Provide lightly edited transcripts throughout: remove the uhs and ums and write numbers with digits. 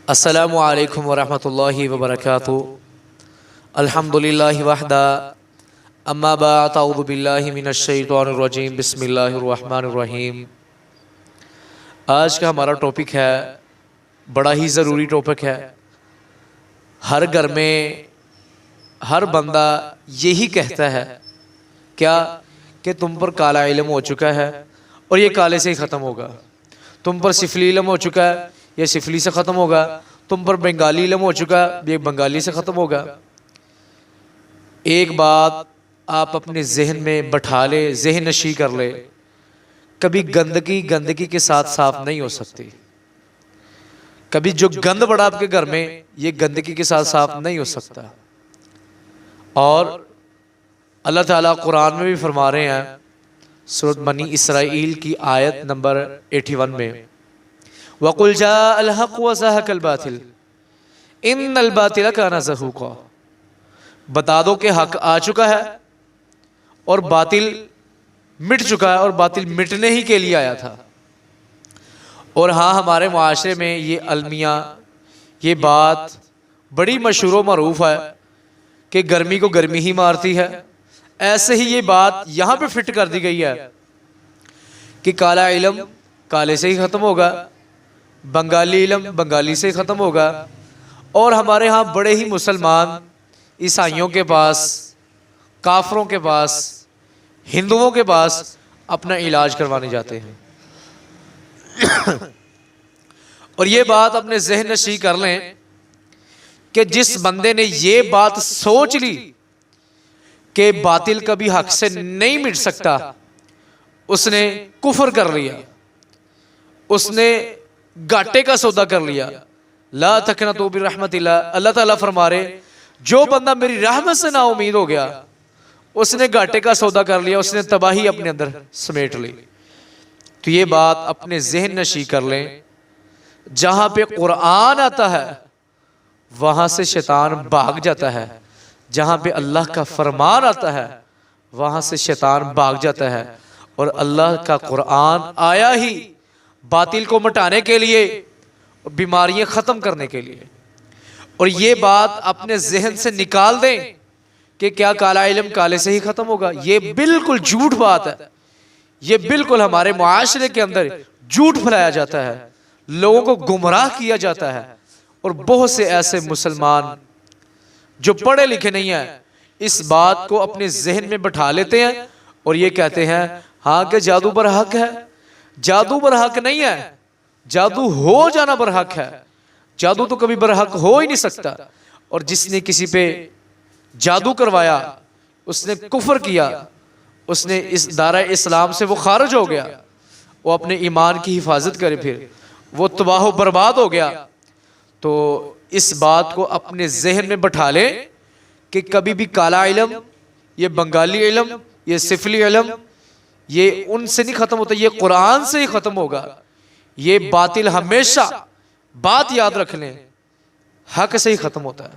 السلام علیکم ورحمۃ اللہ وبرکاتہ۔ الحمدللہ وحدہ، اما بعد، اعوذ باللہ من الشیطان الرجیم، بسم اللہ الرحمن الرحیم۔ آج کا ہمارا ٹاپک ہے، بڑا ہی ضروری ٹاپک ہے۔ ہر گھر میں ہر بندہ یہی کہتا ہے کیا کہ تم پر کالا علم ہو چکا ہے اور یہ کالے سے ہی ختم ہوگا، تم پر سفلی علم ہو چکا ہے، یہ سفلی سے ختم ہوگا، تم پر بنگالی علم ہو چکا ہے، یہ بنگالی سے ختم ہوگا۔ ایک بات آپ اپنے ذہن میں بٹھا لے، ذہن نشی کر لے، کبھی گندگی کے ساتھ صاف نہیں ہو سکتی۔ کبھی جو گند بڑا آپ کے گھر میں، یہ گندگی کے ساتھ صاف نہیں ہو سکتا۔ اور اللہ تعالیٰ قرآن میں بھی فرما رہے ہیں، سورۃ بنی اسرائیل کی آیت نمبر 81 میں، وَقُلْ جَاءَ الْحَقُّ وَزَهَقَ الْبَاطِلُ إِنَّ الْبَاطِلَ كَانَ زَهُوقًا۔ بتا دو کہ حق آ چکا ہے اور باطل مٹ چکا ہے، اور باطل مٹنے ہی کے لیے آیا تھا۔ اور ہاں، ہمارے معاشرے میں یہ المیہ، یہ بات بڑی مشہور و معروف ہے کہ گرمی کو گرمی ہی مارتی ہے۔ ایسے ہی یہ بات یہاں پہ فٹ کر دی گئی ہے کہ کالا علم کالے سے ہی ختم ہوگا، بنگالی علم بنگالی سے ختم ہوگا۔ اور ہمارے ہاں بڑے ہی مسلمان عیسائیوں کے پاس، کافروں کے پاس، ہندوؤں کے پاس اپنا علاج کروانے جاتے ہیں۔ اور یہ بات اپنے ذہن نشی کر لیں کہ جس بندے نے یہ بات سوچ لی کہ باطل کبھی حق سے نہیں مٹ سکتا، اس نے کفر کر لیا، اس نے گھاٹے کا سودا کر لیا۔ لا تقنطوا من رحمت اللہ، اللہ تعالیٰ فرما رہے جو بندہ میری رحمت سے نا امید ہو گیا، اس نے گھاٹے کا سودا کر لیا، اس نے تباہی اپنے اندر سمیٹ لی۔ تو یہ بات اپنے ذہن نشی کر لیں، جہاں پہ قرآن آتا ہے وہاں سے شیطان بھاگ جاتا ہے، جہاں پہ اللہ کا فرمان آتا ہے وہاں سے شیطان بھاگ جاتا ہے۔ اور اللہ کا قرآن آیا ہی باطل کو مٹانے کے لیے، بیماریاں ختم کرنے کے لیے۔ اور یہ بات اپنے ذہن سے نکال دیں کہ کیا کالا علم کالے سے ہی ختم ہوگا، یہ بالکل جھوٹ بات ہے۔ یہ بالکل ہمارے معاشرے کے اندر جھوٹ پھیلایا جاتا ہے، لوگوں کو گمراہ کیا جاتا ہے۔ اور بہت سے ایسے مسلمان جو پڑھے لکھے نہیں ہیں، اس بات کو اپنے ذہن میں بٹھا لیتے ہیں اور یہ کہتے ہیں ہاں کہ جادو پر حق ہے۔ جادو پر حق نہیں ہے، جادو ہو جانا پر حق ہے۔ جادو تو کبھی برحق ہو ہی نہیں سکتا۔ اور جس نے کسی پہ جادو کروایا، اس نے کفر کیا، اس نے اس دائرہ اسلام سے وہ خارج ہو گیا، وہ اپنے ایمان کی حفاظت کرے، پھر وہ تباہ و برباد ہو گیا۔ تو اس بات کو اپنے ذہن میں بٹھا لیں کہ کبھی بھی کالا علم، یہ بنگالی علم، یہ سفلی علم، یہ ان سے نہیں ختم ہوتا، یہ قرآن سے ہی ختم ہوگا۔ یہ باطل ہمیشہ بات یاد رکھ لیں، حق سے ہی ختم ہوتا ہے۔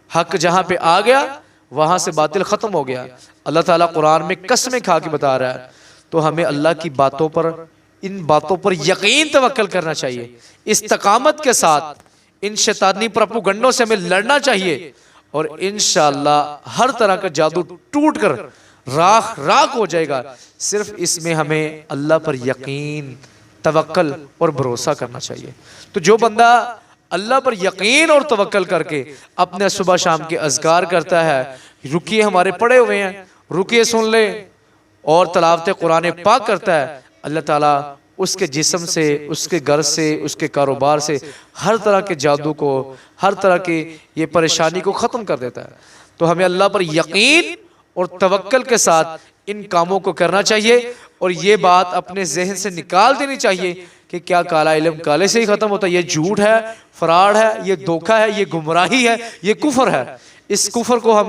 حق جہاں پہ آ گیا وہاں سے باطل ختم ہو گیا۔ اللہ تعالیٰ قرآن میں قسمیں کھا کے بتا رہا ہے۔ تو ہمیں اللہ کی باتوں پر، ان باتوں پر یقین توکل کرنا چاہیے، استقامت کے ساتھ ان شیطانی پروپیگنڈوں سے ہمیں لڑنا چاہیے، اور انشاءاللہ ہر طرح کا جادو ٹوٹ کر راکھ راکھ ہو جائے گا۔ صرف اس میں ہمیں اللہ پر یقین، توکل اور بھروسہ کرنا چاہیے۔ تو جو بندہ اللہ پر یقین اور توکل کر کے اپنے صبح شام کے اذکار کرتا ہے، رکیے ہمارے پڑے ہوئے ہیں، رکیے سن لے، اور تلاوت قرآن پاک کرتا ہے، اللہ تعالیٰ اس کے جسم سے، اس کے گھر سے، اس کے کاروبار سے ہر طرح کے جادو کو، ہر طرح کی یہ پریشانی کو ختم کر دیتا ہے۔ تو ہمیں اللہ پر یقین اور توکل کے ساتھ ان کاموں کو کرنا چاہیے، اور یہ بات اپنے ذہن سے نکال دینی چاہیے کہ کیا کالا علم کالے سے ہی ختم ہوتا ہے۔ یہ جھوٹ ہے، فراڈ ہے، یہ دھوکہ ہے، یہ گمراہی ہے، یہ کفر ہے۔ اس کفر کو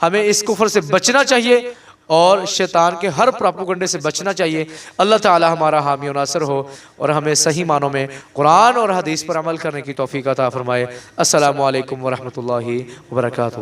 ہمیں اس کفر سے بچنا چاہیے، اور شیطان کے ہر پروپیگنڈے سے بچنا چاہیے۔ اللہ تعالی ہمارا حامی و ناصر ہو، اور ہمیں صحیح معنوں میں قرآن اور حدیث پر عمل کرنے کی توفیق عطا فرمائے۔ السلام علیکم ورحمۃ اللہ وبرکاتہ۔